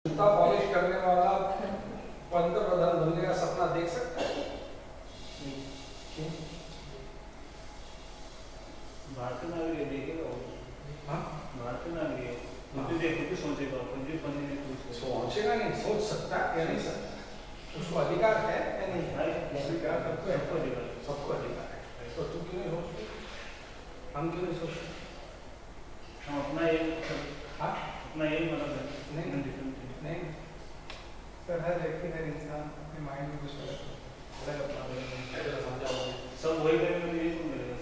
जूता पॉलिश करने वाला पंतप्रधान बनने का सपना देख सकता है? क्यों? भारतीय नागरिक देखेगा वो। हाँ, भारतीय नागरिक मुझे देखो तो सोचेगा पंजी बनने में कुछ सोचेगा नहीं, सोच सकता है या नहीं सकता, उसको अधिकार है या नहीं है? सबको अधिकार सबको अधिकार है। तो तू क्यों नहीं सोचते? हम क्यों नहीं सोचते? हम अपना ये हाँ, अपना ये मतलब नहीं नहीं सर, हर व्यक्ति हर इंसान अपने माइंड में कुछ अलग समझाओ। सब वही करेंगे तो ये कौन करेगा?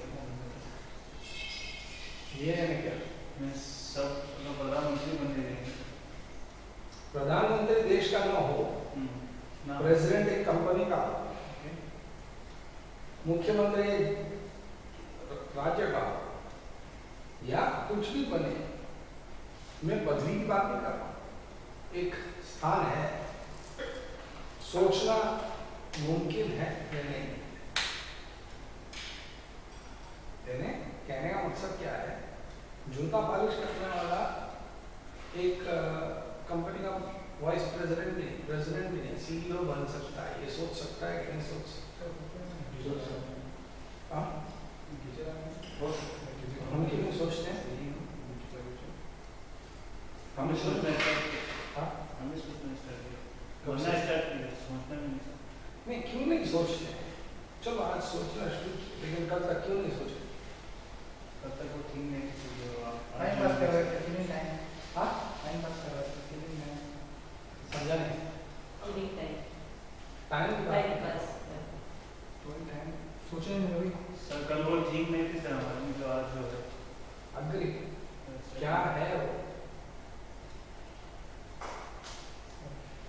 ये है क्या? सब प्रधानमंत्री बन जाएंगे। प्रधानमंत्री देश का ना हो, प्रेसिडेंट एक कंपनी का, मुख्यमंत्री राज्य का, या कुछ भी बने, मैं पदवी की बात नहीं कर रहा हूं। एक स्थान है, सोचना मुमकिन है या नहीं? कहने का मकसद क्या है? जूता पॉलिश करने वाला एक कंपनी का वाइस प्रेसिडेंट भी नहीं, सीईओ बन सकता है। ये सोच सकता है कि नहीं सोच सकता? हाँ, हम क्यों नहीं सोचते हैं? हम सोचते हैं। हाँ, नहीं, क्यों नहीं सोचते हैं? चलो आज सोचना शुरू, लेकिन कल तक क्यों नहीं सोचते? कब तक वो ठीक नहीं टाइम पास कर रहे थे, कितने टाइम हाँ, टाइम पास कर रहे थे, कितने समझा नहीं? टाइम कोई टाइम सोचने में अभी सर कल वो ठीक नहीं थी सर हमारे में जो आज जो है अग्री क्या है वो?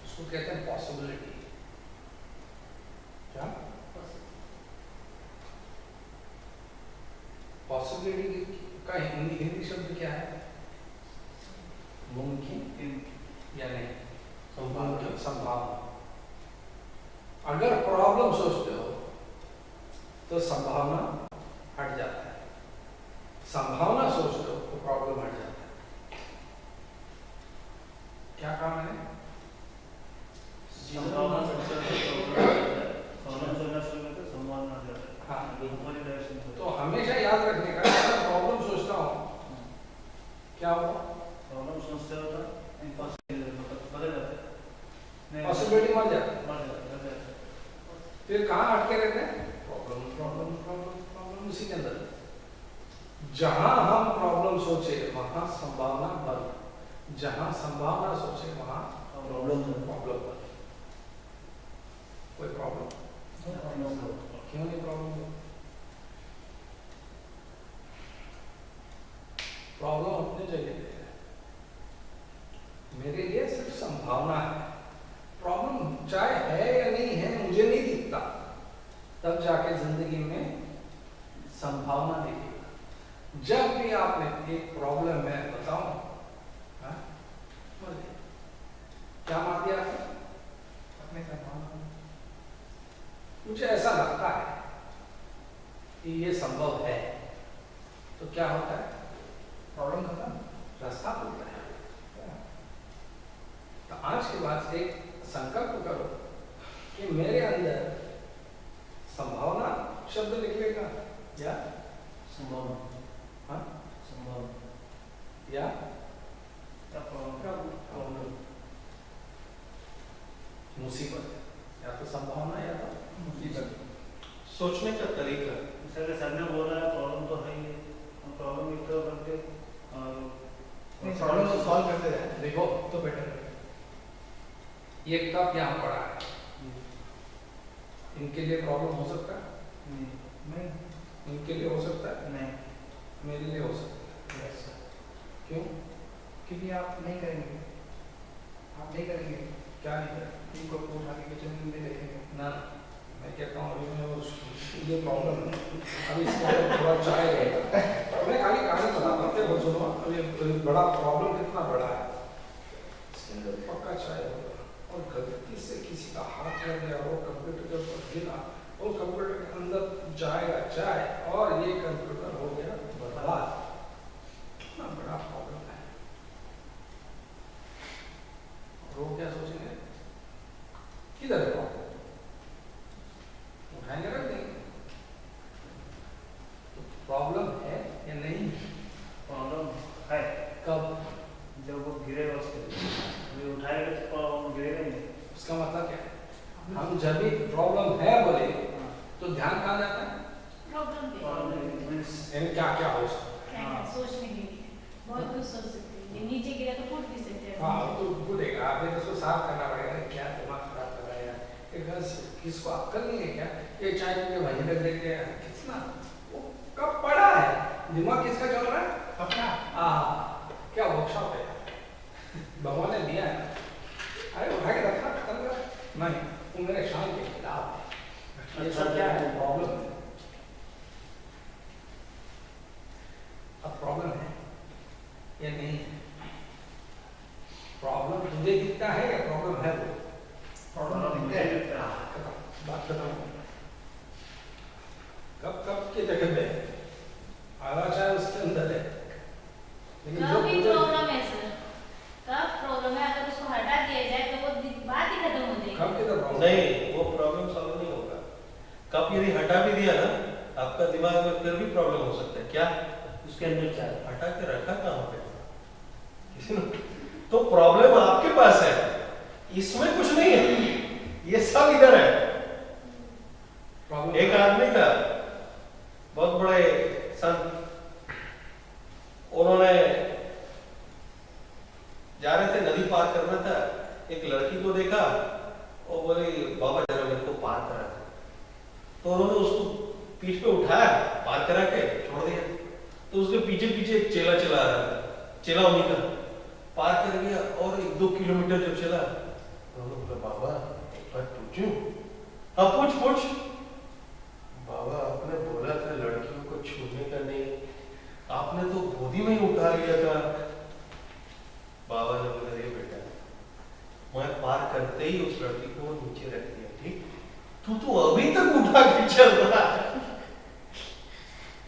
उसको कहते हैं पॉसिबिलिटी। क्या पॉसिबिलिटी का हिंदी शब्द क्या है? मुमकिन या नहीं? संभावना। अगर प्रॉब्लम सोचते हो तो संभावना हट जाता है, संभावना सोचते हो तो प्रॉब्लम हट जाता है। क्या काम है? संभावना सोचना शुरू करते संभावना आ जाता है। हाँ, हमारी डायरेक्शन तो हमेशा याद रखने का, अगर प्रॉब्लम सोचता हूँ क्या होगा? प्रॉब्लम सोचते हो तो इम्पॉसिबल बदल जाता है, पॉसिबिलिटी मर जाता है। बदल जाता है। फिर कहाँ अटके रहते हैं? प्रॉब्लम प्रॉब्लम प्रॉब्लम प्रॉब्लम, उसी के अंदर। जहां हम प्रॉब्लम सोचे वहां संभावना बंद, जहां संभावना सोचे वहां प्रॉब्लम बंद। कोई प्रॉब्लम? क्यों नहीं प्रॉब्लम? प्रॉब्लम अपनी जगह पे है, मेरे लिए सिर्फ संभावना है। प्रॉब्लम चाहे है या नहीं है मुझे नहीं दिखता, तब जाके जिंदगी में संभावना दिखेगा। जब भी आपने एक प्रॉब्लम है बताओ, क्या मान दिया आपने? अपने संभावना मुझे ऐसा लगता है कि ये संभव है, तो क्या होता है? प्रॉब्लम खत्म, रास्ता खुलता है। तो आज के बाद एक संकल्प करो कि मेरे अंदर संभावना शब्द निकलेगा या संभावना, हाँ, संभावना या प्रॉब्लम, मुसीबत, या तो संभावना या तो मुसीबत। सोचने का तरीका। सर ने बोला है प्रॉब्लम तो है ही है, हम प्रॉब्लम एक तरह करके और प्रॉब्लम को सॉल्व करते रहे देखो, तो बेटर है। ये कप यहाँ पड़ा है, इनके लिए प्रॉब्लम हो सकता है? नहीं, इनके लिए हो सकता है, नहीं, मेरे लिए हो सकता है। क्यों? क्योंकि आप नहीं करेंगे, आप नहीं करेंगे, क्या नहीं करें? इनको उठा के किचन में नहीं देखेंगे ना, मैं कहता हूँ अभी मैं ये प्रॉब्लम है, अभी इसके अंदर थोड़ा चाय है, मैं खाली कहानी बताता हूँ, देखो सुनो, अभी बड़ा प्रॉब्लम कितना बड़ा है, इसके अंदर पक्का चाय होगा और गलती से किसी का हाथ लग गया और कंप्यूटर के ऊपर गिरा और कंप्यूटर के अंदर जाएगा चाय और ये कंप्यूटर हो गया बर्बाद। कितना बड़ा प्रॉब्लम है। वो क्या सोचेंगे, किधर है प्रॉब्लम, उठाएंगे रख देंगे। तो प्रॉब्लम है या नहीं? प्रॉब्लम है। कब? जब वो गिरेगा उसके लिए उठाएगा तो प्रॉब्लम गिरेगा ही नहीं। उसका मतलब क्या है? हम जब भी प्रॉब्लम है बोले तो ध्यान कहाँ जाता है? प्रॉब्लम पे प्रॉब्लम मीन्स यानी क्या क्या हो सकता है? क्या क्या सोचने के लिए बहुत कुछ सोच सकते हैं। ये नीचे गिरा तो फूट भी सकते हैं। हाँ तो बोलेगा, आपने तो उसको साफ करना पड़ेगा, क्या दिमाग खराब कर रहा है यार, एक बस किसको अक्ल नहीं है क्या? ये चाय पी के वहीं तक देख के कितना वो कब पड़ा है, दिमाग किसका चल रहा है? अपना क्या वर्कशॉप है भगवान ने दिया है, अरे उठा के रखना, खत्म कर। नहीं, वो मेरे शान के खिलाफ है। ये सब क्या है? प्रॉब्लम है। अब प्रॉब्लम है या नहीं है? प्रॉब्लम तुझे दिखता है या प्रॉब्लम है? वो प्रॉब्लम दिखता है। खत्म, बात खत्म। कब कब के जगह पे आधा चाय उसके अंदर है, लेकिन जो कब भी तुझे- प्रॉब्लम है सर, कब प्रॉब्लम है, अगर उसको हटा दिया जाए तो वो बात ही खत्म हो जाएगी। कब किधर प्रॉब्लम? नहीं, वो प्रॉब्लम सॉल्व नहीं होगा। कब यदि हटा भी दिया ना, आपका दिमाग में फिर भी प्रॉब्लम हो सकता है। क्या उसके अंदर क्या है? हटा के रखा कहाँ पे किसी ने? तो प्रॉब्लम आपके पास है, इसमें कुछ नहीं है, ये सब इधर है। प्रॉब्लम एक आदमी था, बहुत बड़े संत, उन्होंने जा रहे थे, नदी पार करना था, एक लड़की को देखा और बोले बाबा जरा मेरे को पार करा दो। तो उन्होंने उसको पीठ पे उठाया, पार करा के छोड़ दिया। तो उसके पीछे पीछे एक चेला चला आ रहा था, चेला उन्हीं का पार कर गया। और 1-2 किलोमीटर जब चला, उन्होंने बोला बाबा एक बात पूछूं? हाँ पूछ। बाबा आपने बोला था लड़कियों को छूने का नहीं, आपने तो गोदी में ही उठा लिया था। बाबा ने बोला रे बेटा, मैं पार करते ही उस लड़की को नीचे रख दिया, ठीक? तू तो अभी तक उठा के चल रहा है,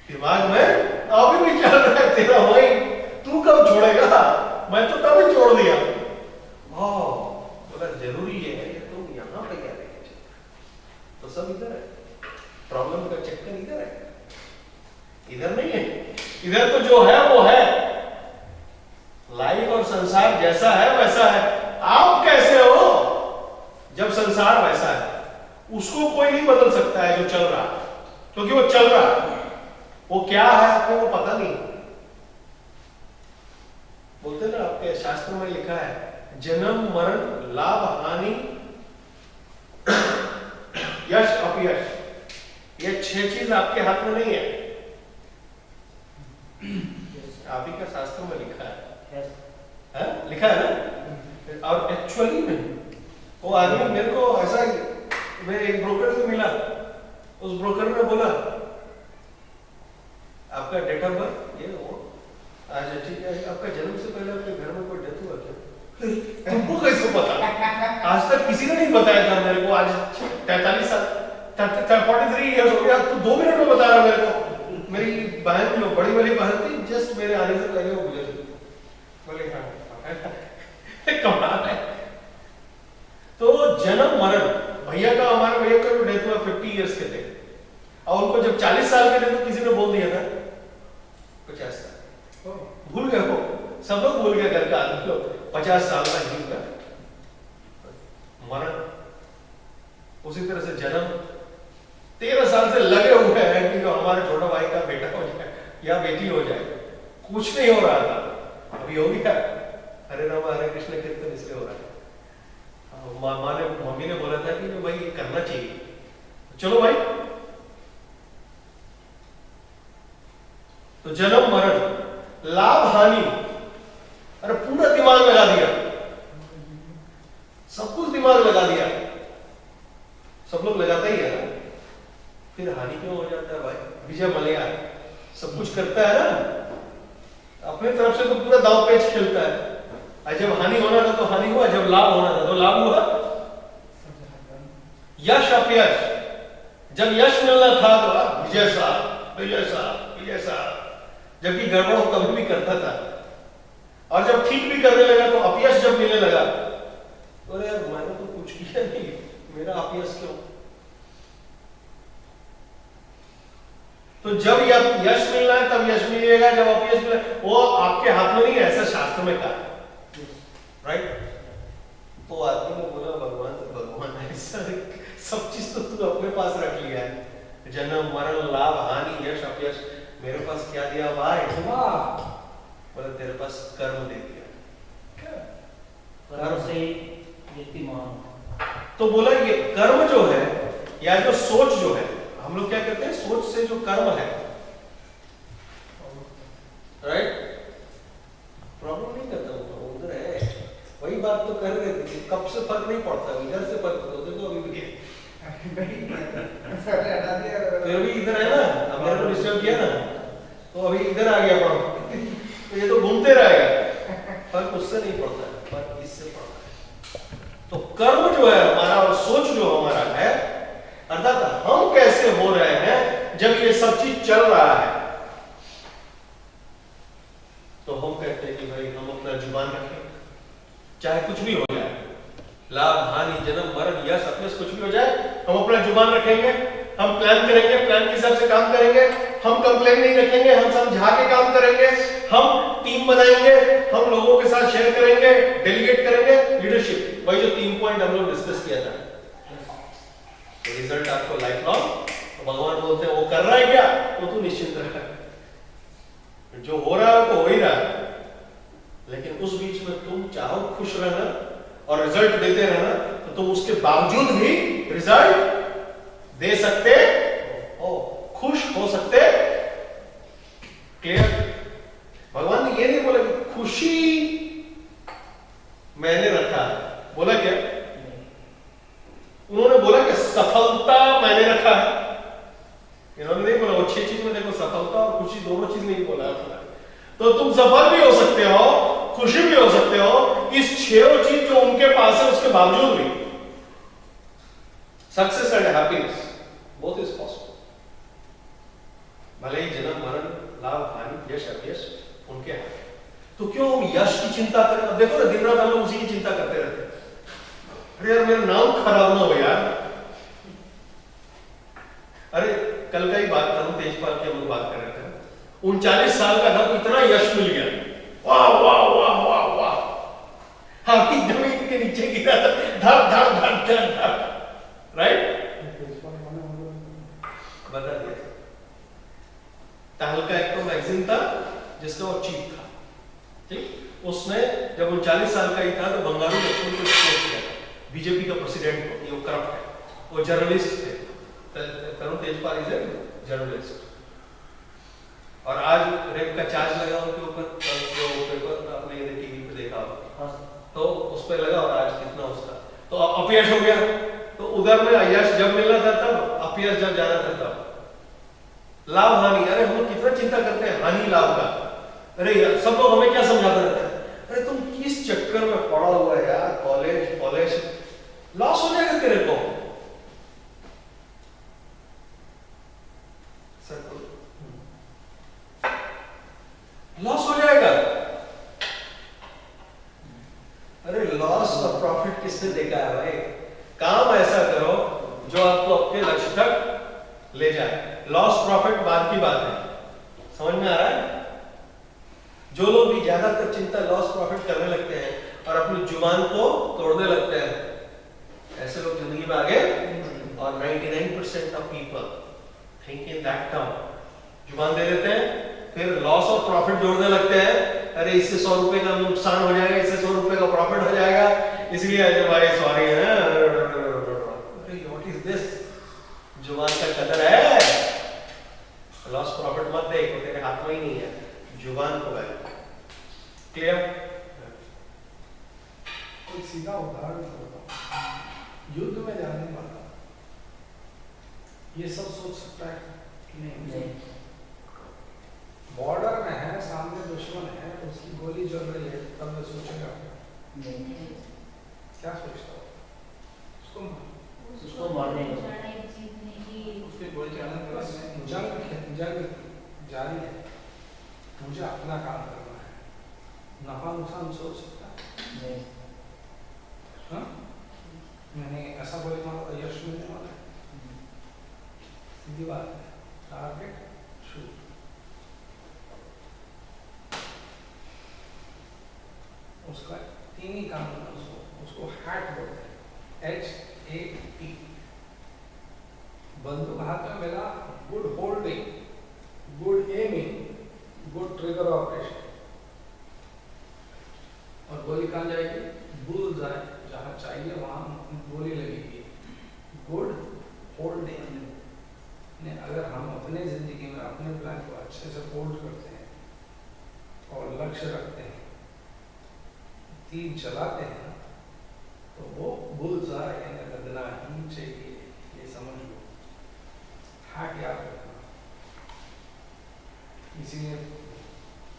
दिमाग में अभी भी चल रहा है तेरा वही, तू कब छोड़ेगा? मैं तो तभी छोड़ दिया। बोला जरूरी है कि तुम यहाँ पे क्या लेके चल, तो सब इधर है, प्रॉब्लम का चक्कर इधर है, इधर नहीं है। इधर तो जो है वो है, लाइफ और संसार जैसा है वैसा है। आप कैसे हो जब संसार वैसा है? उसको कोई नहीं बदल सकता है जो चल रहा है, क्योंकि वो चल रहा है। वो क्या है आपको वो पता नहीं। बोलते ना, आपके शास्त्र में लिखा है जन्म मरण लाभ हानि यश अपयश, ये 6 चीज आपके हाथ में नहीं है, आप ही का शास्त्र में लिखा है, लिखा है ना। और एक्चुअली में वो आदमी मेरे को ऐसा, मैं एक ब्रोकर से मिला, उस ब्रोकर ने बोला आपका डेट ऑफ बर्थ ये वो, अच्छा ठीक है, आपका जन्म से पहले आपके घर में कोई डेथ हुआ क्या? तुमको कैसे पता? आज तक किसी ने नहीं बताया था मेरे को। आज 43 साल 43 इयर्स हो गया, तू 2 मिनट में बता रहा मेरे को। मेरी बहन जो बड़ी वाली बहन थी, जस्ट मेरे आने से पहले वो गुजर गई। बोले हाँ कमाल है। तो जन्म मरण, भैया का, हमारे भैया का जो डेथ हुआ 50 इयर्स के थे, और उनको जब 40 साल के थे तो किसी ने बोल दिया था 50 साल, भूल गए हो, सब लोग भूल गए, घर का आदमी लोग 50 साल का जीव का मरण। उसी तरह से जन्म 13 साल से लगे हुए हैं कि जो हमारे छोटा भाई का बेटा हो जाए या बेटी हो जाए, कुछ नहीं हो रहा था, अभी हो गया। हरे राम हरे कृष्ण कीर्तन इसलिए हो रहा है। मम्मी ने बोला था कि भाई ये करना चाहिए, चलो भाई। तो जन्म मरण लाभ हानि, अरे पूरा दिमाग लगा दिया, सब कुछ दिमाग लगा दिया, सब लोग लगाते ही है ना। फिर हानि क्यों हो जाता है भाई? विजय मल्ल्या सब कुछ करता है ना, अपने तरफ से तो पूरा दांव पेच खेलता है। जब हानि होना था तो हानि हुआ, जब लाभ होना था तो लाभ हुआ। यश अपयश, जब यश मिलना था तो विजय साहब विजय साहब विजय साहब, जबकि गड़बड़ हो कभी भी करता था। और जब ठीक भी करने लगा तो अपयश जब मिलने लगा ठीक है नहीं, मेरा अपयश क्यों? तो जब यश मिलना है तब यश मिलेगा, जब अपयश मिले वो आपके हाथ में नहीं है, ऐसा शास्त्र में कहा, राइट? तो आदमी ने बोला भगवान ऐसा सब चीज तो तू अपने पास रख लिया है, जन्म मरण लाभ हानि यश अपयश, मेरे पास क्या दिया भाई? बोला तेरे पास कर्म दे दिया। कर्म से व्यक्ति महान। तो बोला ये कर्म जो है या जो सोच जो है, हम लोग क्या कहते हैं, सोच से जो कर्म है, राइट? प्रॉब्लम नहीं करता वो उधर है, वही बात तो कर रहे थे, कब से फर्क नहीं पड़ता, इधर से फर्क पड़ता, देखो अभी भी फिर भी इधर है ना, अब मेरे को डिस्टर्ब किया ना, तो अभी इधर आ गया प्रॉब्लम, तो ये तो घूमते रहेगा, फर्क उससे नहीं पड़ता है, फर्क इससे पड़ता है। तो कर्म जो है हमारा और सोच जो हमारा है, अर्थात हम कैसे हो रहे हैं जब ये सब चीज चल रहा है, तो हम कहते हैं कि भाई हम अपना जुबान रखें, चाहे कुछ भी हो जाए, लाभ हानि जन्म मरण यश अपयश कुछ भी हो जाए, हम अपना जुबान रखेंगे, हम प्लान करेंगे, प्लान के हिसाब से काम करेंगे, हम कंप्लेन नहीं रखेंगे, हम समझा के काम करेंगे, हम टीम बनाएंगे, हम लोगों के साथ शेयर करेंगे, डेलीगेट करेंगे, लीडरशिप, वही जो 3 पॉइंट हम लोग डिस्कस किया था। तो रिजल्ट आपको लाइफ लॉन्ग, तो भगवान बोलते हैं वो कर रहा है क्या, तो तू निश्चिंत रह, जो हो रहा है वो हो ही रहा है, लेकिन उस बीच में तुम चाहो खुश रहना और रिजल्ट देते रहना, तो तुम उसके बावजूद भी रिजल्ट दे सकते हो, खुश हो सकते। क्लियर? भगवान ने ये नहीं बोला कि खुशी मैंने रखा, बोला क्या? उन्होंने बोला कि सफलता मैंने रखा है, इन्होंने नहीं बोला। वो 6 चीज में देखो, सफलता और खुशी दोनों चीज नहीं बोला। तो तुम सफल भी हो सकते हो, खुशी भी हो सकते हो, इस 6 चीज जो उनके पास है उसके बावजूद भी। Success and happiness both is possible, भले ही जन्म मरण लाभ हानि यश अपयश उनके हाथ। तो क्यों हम यश की चिंता करें? अब देखो ना, दिन रात हम लोग उसी की चिंता करते रहते हैं, अरे यार मेरा नाम खराब ना हो यार। अरे कल का ही बात करूं, तेजपाल की हम लोग बात कर रहे थे, 39 साल का था तो इतना यश मिल गया, वाह वाह वाह वाह वाह, हाँ जमीन के नीचे गिरा था, धड़ धड़ धड़ धड़ धड़, राइट? बता दिया तहलका एक तो मैगजीन था जिसका वो चीफ था, ठीक? उसने जब 39 साल का ही था तो बंगारू लक्ष्मण को एक्सपोज किया था, बीजेपी का प्रेसिडेंट को, ये करप्ट है, वो जर्नलिस्ट थे, तरुण तेजपाल इज ए जर्नलिस्ट, और आज रेप का चार्ज लगा उनके ऊपर, जो पेपर आपने टीवी पे देखा होगा, तो उस पर लगा, और आज कितना उसका तो अपयश हो गया। तो उधर में यश जब मिलना था तब, अपयश जब जाना था तब। लाभ हानि, अरे हम लोग कितना चिंता करते हैं हानि लाभ का, अरे यार सब लोग हमें क्या समझाते रहते हैं, अरे तुम किस चक्कर में पड़ा हुआ है यार, कॉलेज लॉस हो जाएगा तेरे को, लॉस हो जाएगा। अरे लॉस और प्रॉफिट किसने देखा है भाई? काम ऐसा करो जो आपको अपने लक्ष्य तक ले जाए, लॉस प्रॉफिट बाद की बात है, समझ में आ रहा है? जो लोग भी ज्यादातर चिंता लॉस प्रॉफिट करने लगते हैं और अपनी जुबान को तोड़ने लगते हैं, ऐसे लोग जिंदगी में आगे, और 99% of people think in that term, जुबान दे देते हैं, फिर लॉस और प्रॉफिट जोड़ने लगते हैं, अरे इससे 100 रुपए का नुकसान हो जाएगा, इससे 100 रुपए का प्रॉफिट हो जाएगा, इसलिए अरे भाई सॉरी है, अरे व्हाट इज दिस? जुबान का कदर है, लॉस प्रॉफिट मत देख, तेरे हाथ में ही नहीं है, जुबान को है। क्लियर? कोई सीधा उदाहरण बताओ, युद्ध में जाने वाला ये सब सोच सकता है कि नहीं? बॉर्डर में है, सामने दुश्मन है, उसकी गोली चल रही है, तब मैं सोचेगा क्या सोचता हो? उसको मारने का, उसके गोली चलाने के बाद जंग जारी है, मुझे अपना काम करना है, नफा नुकसान सोच सकता है? हाँ? मैंने ऐसा गोली मारो तो यश मिलने वाला है, सीधी बात है। टारगेट शूट, उसका तीन ही काम है, उसको हैट बोलते हैं, HAT। बंदूक हाथ में मिला, good holding, good aiming, good trigger operation, और गोली कहाँ जाएगी? बुल्स आए, जहाँ चाहिए वहाँ गोली लगेगी। गुड होल्डिंग ने अगर हम अपने जिंदगी में अपने प्लान को अच्छे से होल्ड करते हैं और लक्ष्य रखते हैं, तीर चलाते हैं, तो वो बुल्स आए लगना ही चाहिए, ये समझ लो। हैट याद रखना, इसीलिए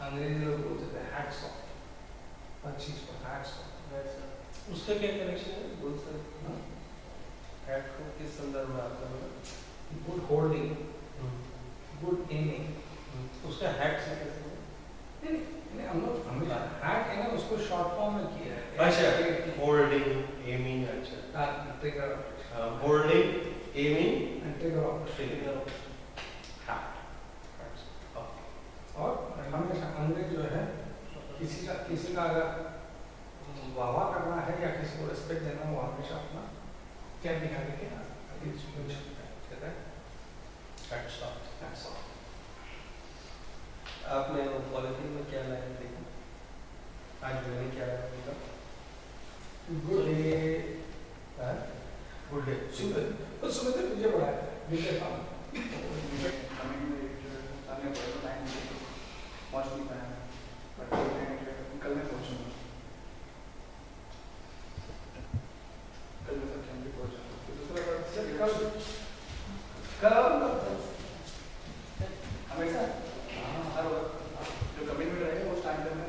अंग्रेजी लोग बोलते थे हैट्स ऑफ, हर चीज पर हैट्स ऑफ। उसका क्या कनेक्शन है? बोल सर, हाँ? हैट को किस संदर्भ में आपका बोला? Good holding, good aiming. उसका हैट से कैसे? नहीं, हम लोग हमेशा हैट है ना, उसको शॉर्ट फॉर्म में किया है। अच्छा, होल्डिंग, एमिंग, अच्छा, trigger holding, aiming and trigger operation. Hat. और हमेशा अंग्रेज जो है, किसी का अगर वाह करना है या किसी को रिस्पेक्ट देना, वो हमेशा अपना क्या दिखा देंगे ना, कहता है हैट्स ऑफ, हैट्स ऑफ। आपने वो पॉलिथीन में क्या लाया देखा? आज मैंने क्या लाया देखा? Good day, good day. सुबह तो मुझे पढ़ा है, मुझे काम कमिंग में जो सामने पढ़ो टाइम पहुंच नहीं पाया, बट कल मैं पहुंचूंगा, कल मैं सब फैमिली पहुंच जाऊंगा। तो दूसरा बात कल हमेशा हर वक्त जो कमिंग में रहेगा उस टाइम पे मैं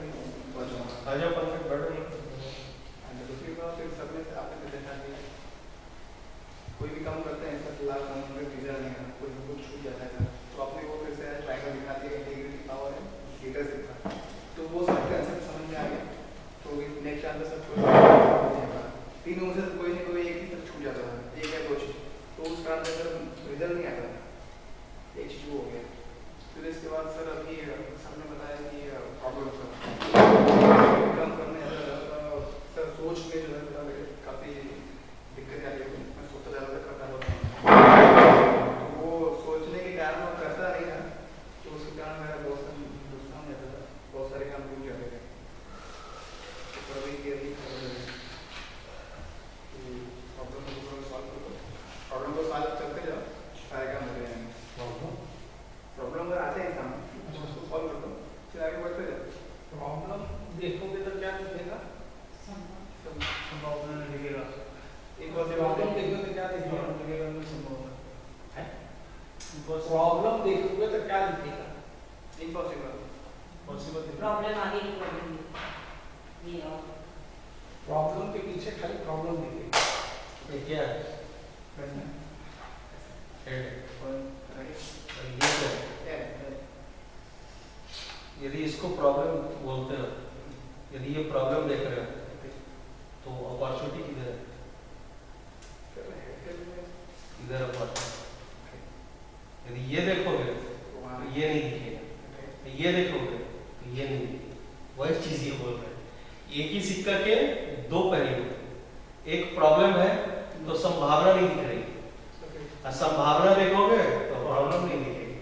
पहुंच जाऊंगा। आ जाओ, परफेक्ट बैठो। दूसरी बात फिर सबने आपने देखा कि कोई भी काम करते हैं ऐसा लाख में वीजा नहीं है, कोई कुछ छूट जाता है तो आपने वो फिर से ट्राइंगल दिखा दिया, इंटीग्रिटी पावर है, लीडरशिप था, तो वो सब कंसेप्ट समझ में आ गया। तो नेक्स्ट टाइम पे सब छोड़ तीनों में से कोई नहीं कोई एक ही तक छूट जाता था, एक या दो चीज, तो उस कारण से सर रिजल्ट नहीं आता था, एक चीज वो हो गया। फिर इसके बाद सर अभी सर ने बताया कि प्रॉब्लम कम करने सर सोच में जो है काफ़ी दिक्कत आ रही है, मैं सोचता ज़्यादा करता होता हूँ, तो वो सोचने के कारण वो करता नहीं था, तो उसके कारण मेरा बहुत सारा नुकसान जाता था, बहुत सारे काम रुक जाते थे। तो अभी ये प्रॉब्लम को सॉल्व करते जाओ, सारे काम हो जाएंगे। प्रॉब्लम अगर आते हैं सामने उसको सॉल्व कर दो, फिर आगे बढ़ते जाओ। प्रॉब्लम देखोगे तो क्या दिखेगा? संभावना नहीं दिखेगा। प्रॉब्लम देखोगे तो क्या दिखेगा? दिखेगा नहीं संभावना है? प्रॉब्लम देखोगे तो क्या दिखेगा? इम्पॉसिबल पॉसिबल प्रॉब्लम आगे की प्रॉब्लम ये और प्रॉब्लम के पीछे खाली प्रॉब्लम दिखेगी। ये क्या है? हेड। ये क्या है? यदि इसको प्रॉब्लम बोलते हो, यदि ये प्रॉब्लम देख रहे हो, तो अपॉर्चुनिटी किधर है? इधर अपॉर्चुनिटी। यदि ये देखोगे तो ये नहीं दिखेगा, ये देखोगे तो ये नहीं दिखेगा। वही चीज ये बोल रहे हैं, एक ही सिक्का के दो पहलू। एक प्रॉब्लम है तो संभावना नहीं दिख रही, और संभावना देखोगे तो प्रॉब्लम नहीं दिखेगी।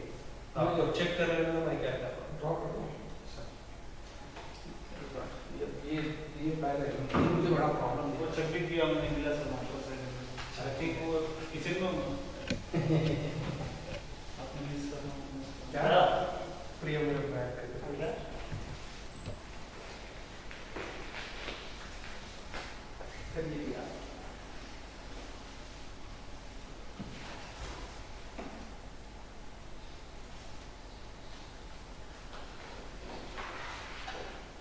आप जब चेक कर रहे हो, मैं क्या कर रहा हूँ, ड्रॉ कर दो। ये पहले मुझे बड़ा प्रॉब्लम वो चेक किया हमने मिला सर मास्टर से। ठीक वो किसी को अपने मिस करना क्या? प्रिय मेरे बैठ कर फिर ये किया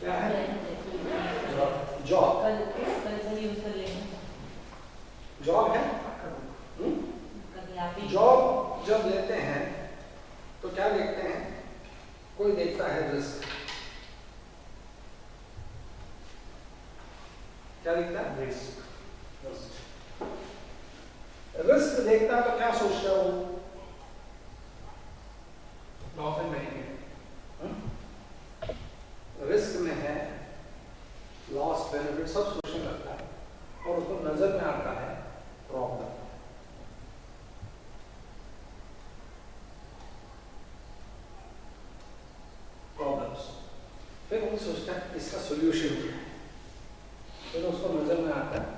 क्या है? जॉब कल से यूज कर लेंगे। जॉब है। कभी आप ही जॉब जब लेते हैं तो क्या देखते हैं? कोई देखता है रिस्क, क्या दिखता है? रिस्क देखता है तो क्या सोचता है वो? Loss and benefit. रिस्क में है, लॉस बेनिफिट सब सोचने लगता है और उसको नजर में आता है प्रॉब्लम। प्रॉब्लम्स, फिर वो सोचता है इसका सॉल्यूशन क्या है, फिर उसको नजर में आता है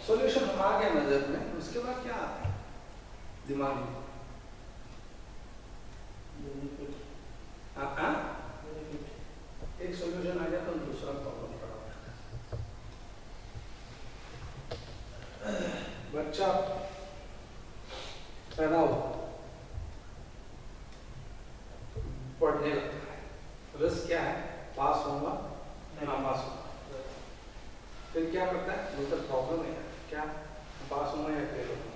सॉल्यूशन आ गया नजर में, उसके बाद क्या आता है दिमाग में? एक सॉल्यूशन आ गया तो दूसरा प्रॉब्लम खड़ा हो जाता है। बच्चा पैदा हो, पढ़ने लगता है, रिस्क क्या है? पास होगा ना पास होगा। फिर क्या करता है? मतलब प्रॉब्लम है क्या, पास होगा या फेल होगा।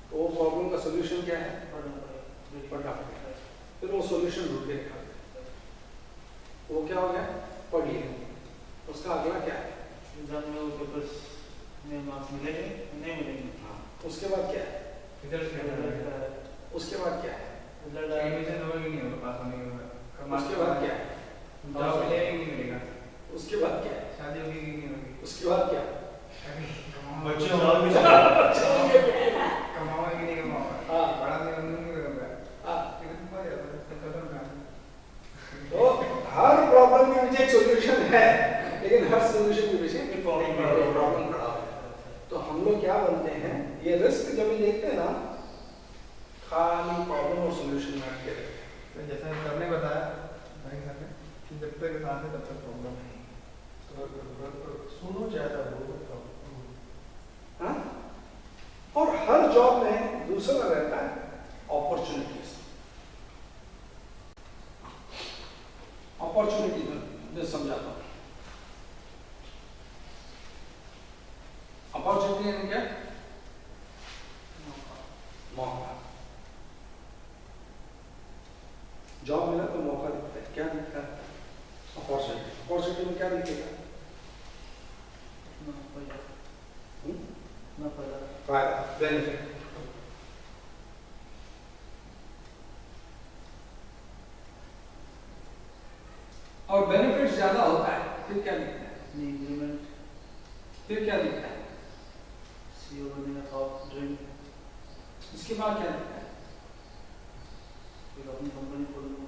तो वो प्रॉब्लम का सॉल्यूशन क्या है? पढ़ना पड़ेगा। फिर वो सॉल्यूशन ढूंढ के निकालते हैं। वो क्या हो गया? पढ़ लिया। उसका अगला क्या है? एग्जाम में वो पेपर्स में मार्क्स मिलेंगे नहीं मिलेंगे। हाँ, उसके बाद क्या है? रिजल्ट उसके बाद क्या है? एडमिशन होगा कि नहीं होगा, पास होने के बाद। उसके बाद क्या है? जॉब मिलेगा कि नहीं मिलेगा, उसके बाद क्या है? शादी होगी कि नहीं होगी, उसके बाद क्या है? बच्चे और भी चल कमाओगे कि नहीं कमाओगे, हाँ। बड़ा नहीं करूँगा, हाँ, लेकिन पढ़ जाता है, खत्म काम। तो हर प्रॉब्लम के पीछे एक सॉल्यूशन है, लेकिन हर सॉल्यूशन के पीछे एक प्रॉब्लम खड़ा है। तो हम लोग क्या बनते हैं, ये रिस्क जब भी देखते हैं ना, खाली प्रॉब्लम और सॉल्यूशन में अटके रहते हैं। तो जैसा सर ने बताया भाई सर ने कि जब तक सांस है तब तक प्रॉब्लम है। सुनो ज्यादा बोलो। हाँ? और हर जॉब में दूसरा रहता है अपॉर्चुनिटीज। अपॉर्चुनिटी मैं समझाता हूँ। अपॉर्चुनिटी यानी क्या? मौका। जॉब मिला तो मौका दिखता है, क्या दिखता है? अपॉर्चुनिटी। अपॉर्चुनिटी में क्या दिखेगा? फायदा, बेनिफिट। और बेनिफिट ज्यादा होता है, फिर क्या दिखता है? इंक्रीमेंट, फिर क्या दिखता है? सीईओ बनने का थॉट ड्रीम, इसके बाद क्या दिखता है? फिर अपनी कंपनी खोलूंगा।